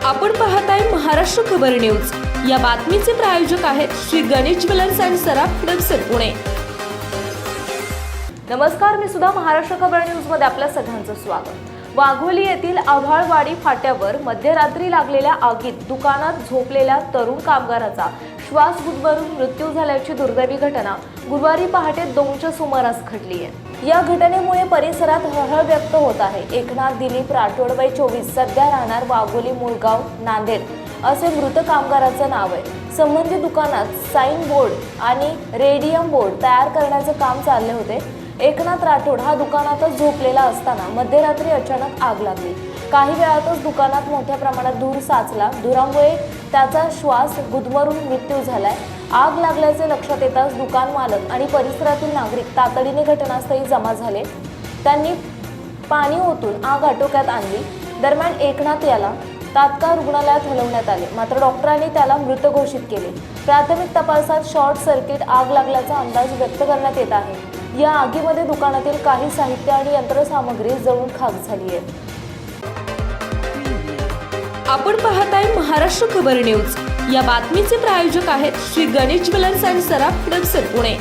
आपण पाहताय महाराष्ट्र खबर न्यूज। या बातमीचे प्रायोजक आहेत श्री गणेश ज्वेलर्स अँड सराफ हडपसर पुणे। नमस्कार, मी सुद्धा महाराष्ट्र खबर न्यूज मध्ये आपल्या सगळ्यांचं स्वागत। वाघोली येथील आव्हाळवाडी फाट्यावर मध्यरात्री लागलेल्या आगीत दुकानात झोपलेल्या तरुण कामगाराचा श्वास गुदमरून मृत्यू झाल्याची दुर्दैवी घटना गुरुवारी पहाटे 2च्या सुमारास घडली आहे। या घटनेमुळे परिसरात हळहळ व्यक्त होत आहे। एकनाथ दिलीप राठोड वय 24 सध्या राहणार वाघोली मुळगाव नांदेड असे मृत कामगाराचं नाव आहे। संबंधित दुकानात साइन बोर्ड आणि रेडियम बोर्ड तयार करण्याचे काम चालले होते। एकनाथ राठोड हा दुकानातच झोपलेला असताना मध्यरात्री अचानक आग लागली। काही वेळातच दुकानात मोठ्या प्रमाणात धूर साचला। धुरामुळे त्याचा श्वास गुदमरून मृत्यू झालाय। आग लागल्याचे लक्षात येताच दुकान मालक आणि परिसरातील नागरिक तातडीने घटनास्थळी जमा झाले। त्यांनी पाणी ओतून आग आटोक्यात आणली। दरम्यान एकनाथ याला तात्काळ रुग्णालयात हलवण्यात आले, मात्र डॉक्टरांनी त्याला मृत घोषित केले। प्राथमिक तपासात शॉर्ट सर्किट आग लागल्याचा अंदाज व्यक्त करण्यात येत आहे। या आगीमध्ये दुकानातील काही साहित्य आणि यंत्रसामग्री जळून खाक झाली आहे। आपण पाहताय महाराष्ट्र खबर न्यूज। या बातमीचे प्रायोजक आहेत Shri Ganesh jewellers and Saraf Hadapsar Pune.